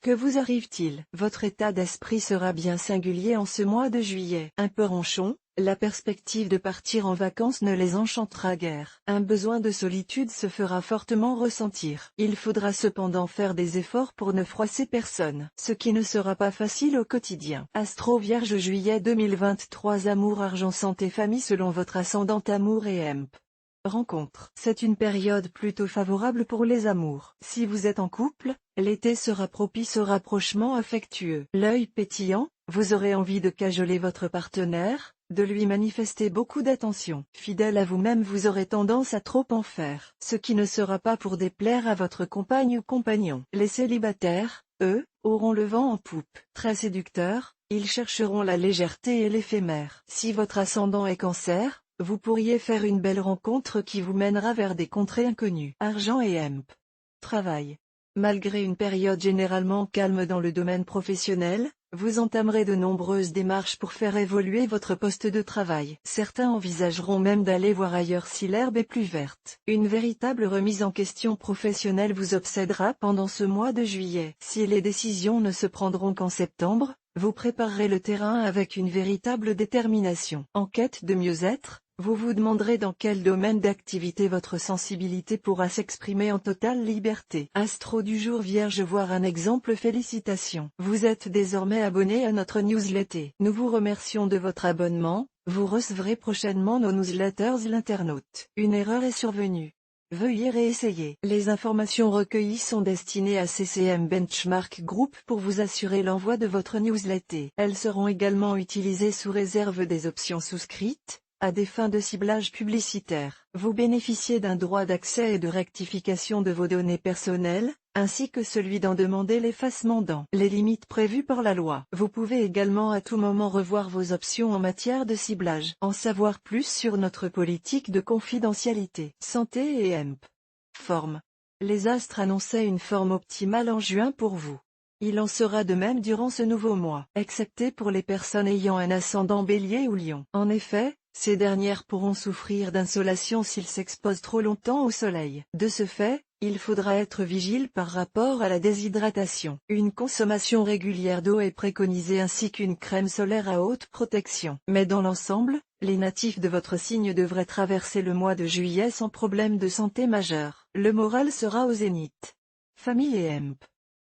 Que vous arrive-t-il? Votre état d'esprit sera bien singulier en ce mois de juillet. Un peu ronchon, la perspective de partir en vacances ne les enchantera guère. Un besoin de solitude se fera fortement ressentir. Il faudra cependant faire des efforts pour ne froisser personne, ce qui ne sera pas facile au quotidien. Astro Vierge juillet 2023. Amour, argent, santé, famille. Selon votre ascendant amour et EMP. Rencontre. C'est une période plutôt favorable pour les amours. Si vous êtes en couple, l'été sera propice au rapprochement affectueux. L'œil pétillant, vous aurez envie de cajoler votre partenaire, de lui manifester beaucoup d'attention. Fidèle à vous-même, vous aurez tendance à trop en faire, ce qui ne sera pas pour déplaire à votre compagne ou compagnon. Les célibataires, eux, auront le vent en poupe. Très séducteurs, ils chercheront la légèreté et l'éphémère. Si votre ascendant est Cancer, vous pourriez faire une belle rencontre qui vous mènera vers des contrées inconnues. Argent et EMP. Travail. Malgré une période généralement calme dans le domaine professionnel, vous entamerez de nombreuses démarches pour faire évoluer votre poste de travail. Certains envisageront même d'aller voir ailleurs si l'herbe est plus verte. Une véritable remise en question professionnelle vous obsédera pendant ce mois de juillet. Si les décisions ne se prendront qu'en septembre, vous préparerez le terrain avec une véritable détermination. En quête de mieux-être, vous vous demanderez dans quel domaine d'activité votre sensibilité pourra s'exprimer en totale liberté. Astro du jour Vierge, voir un exemple. Félicitations. Vous êtes désormais abonné à notre newsletter. Nous vous remercions de votre abonnement. Vous recevrez prochainement nos newsletters. L'internaute. Une erreur est survenue. Veuillez réessayer. Les informations recueillies sont destinées à CCM Benchmark Group pour vous assurer l'envoi de votre newsletter. Elles seront également utilisées sous réserve des options souscrites, à des fins de ciblage publicitaire. Vous bénéficiez d'un droit d'accès et de rectification de vos données personnelles, ainsi que celui d'en demander l'effacement dans les limites prévues par la loi. Vous pouvez également à tout moment revoir vos options en matière de ciblage. En savoir plus sur notre politique de confidentialité. Santé et EMP. Forme. Les astres annonçaient une forme optimale en juin pour vous. Il en sera de même durant ce nouveau mois, excepté pour les personnes ayant un ascendant Bélier ou Lion. En effet, ces dernières pourront souffrir d'insolation s'ils s'exposent trop longtemps au soleil. De ce fait, il faudra être vigile par rapport à la déshydratation. Une consommation régulière d'eau est préconisée ainsi qu'une crème solaire à haute protection. Mais dans l'ensemble, les natifs de votre signe devraient traverser le mois de juillet sans problème de santé majeur. Le moral sera au zénith. Famille et EMP.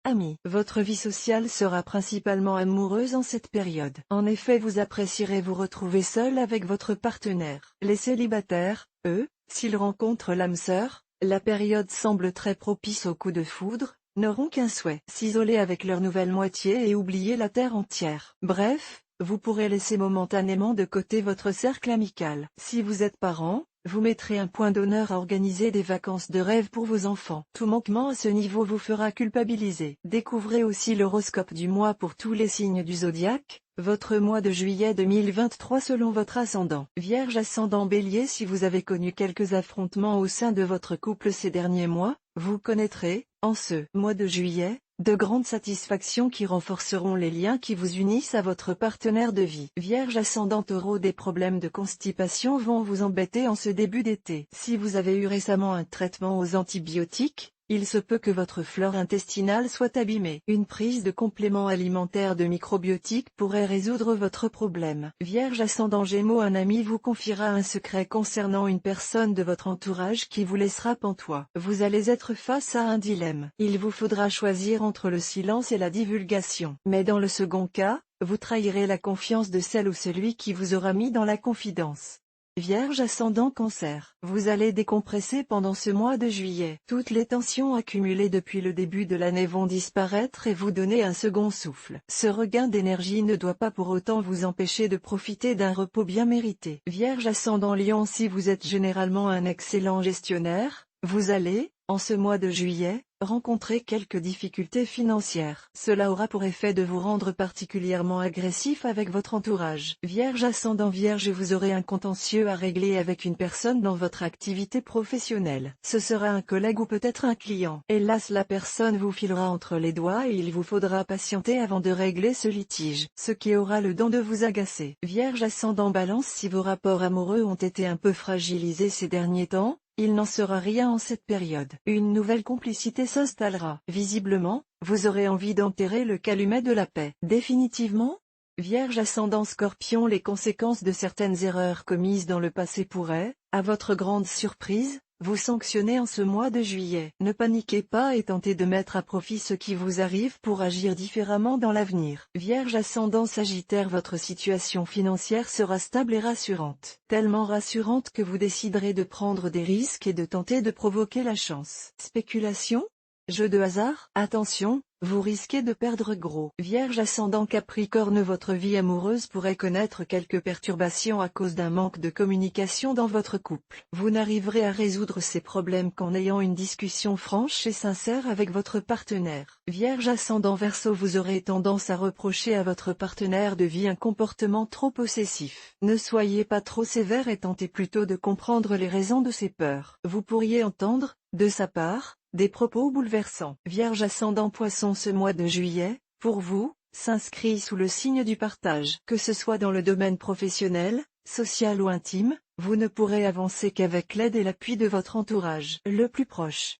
Amis, votre vie sociale sera principalement amoureuse en cette période. En effet, vous apprécierez vous retrouver seul avec votre partenaire. Les célibataires, eux, s'ils rencontrent l'âme sœur, la période semble très propice au coup de foudre, n'auront qu'un souhait: s'isoler avec leur nouvelle moitié et oublier la terre entière. Bref, vous pourrez laisser momentanément de côté votre cercle amical. Si vous êtes parent, vous mettrez un point d'honneur à organiser des vacances de rêve pour vos enfants. Tout manquement à ce niveau vous fera culpabiliser. Découvrez aussi l'horoscope du mois pour tous les signes du zodiaque, votre mois de juillet 2023 selon votre ascendant. Vierge, ascendant Bélier. Si vous avez connu quelques affrontements au sein de votre couple ces derniers mois, vous connaîtrez, en ce mois de juillet, de grandes satisfactions qui renforceront les liens qui vous unissent à votre partenaire de vie. Vierge, ascendant Taureau. Des problèmes de constipation vont vous embêter en ce début d'été. Si vous avez eu récemment un traitement aux antibiotiques, il se peut que votre flore intestinale soit abîmée. Une prise de compléments alimentaires de microbiotiques pourrait résoudre votre problème. Vierge, ascendant Gémeaux. Un ami vous confiera un secret concernant une personne de votre entourage qui vous laissera pantois. Vous allez être face à un dilemme. Il vous faudra choisir entre le silence et la divulgation. Mais dans le second cas, vous trahirez la confiance de celle ou celui qui vous aura mis dans la confidence. Vierge, ascendant Cancer. Vous allez décompresser pendant ce mois de juillet. Toutes les tensions accumulées depuis le début de l'année vont disparaître et vous donner un second souffle. Ce regain d'énergie ne doit pas pour autant vous empêcher de profiter d'un repos bien mérité. Vierge, ascendant Lion. Si vous êtes généralement un excellent gestionnaire, vous allez, en ce mois de juillet, rencontrer quelques difficultés financières. Cela aura pour effet de vous rendre particulièrement agressif avec votre entourage. Vierge, ascendant Vierge. Vous aurez un contentieux à régler avec une personne dans votre activité professionnelle. Ce sera un collègue ou peut-être un client. Hélas, la personne vous filera entre les doigts et il vous faudra patienter avant de régler ce litige, ce qui aura le don de vous agacer. Vierge, ascendant Balance. Si vos rapports amoureux ont été un peu fragilisés ces derniers temps, il n'en sera rien en cette période. Une nouvelle complicité s'installera. Visiblement, vous aurez envie d'enterrer le calumet de la paix. Définitivement? Vierge ascendant Scorpion, les conséquences de certaines erreurs commises dans le passé pourraient, à votre grande surprise, vous sanctionner en ce mois de juillet. Ne paniquez pas et tentez de mettre à profit ce qui vous arrive pour agir différemment dans l'avenir. Vierge ascendant Sagittaire, votre situation financière sera stable et rassurante. Tellement rassurante que vous déciderez de prendre des risques et de tenter de provoquer la chance. Spéculation? Jeu de hasard? Attention, vous risquez de perdre gros. Vierge ascendant Capricorne, votre vie amoureuse pourrait connaître quelques perturbations à cause d'un manque de communication dans votre couple. Vous n'arriverez à résoudre ces problèmes qu'en ayant une discussion franche et sincère avec votre partenaire. Vierge ascendant Verseau, vous aurez tendance à reprocher à votre partenaire de vie un comportement trop possessif. Ne soyez pas trop sévère et tentez plutôt de comprendre les raisons de ses peurs. Vous pourriez entendre, de sa part, des propos bouleversants. Vierge ascendant Poisson, ce mois de juillet, pour vous, s'inscrit sous le signe du partage. Que ce soit dans le domaine professionnel, social ou intime, vous ne pourrez avancer qu'avec l'aide et l'appui de votre entourage le plus proche.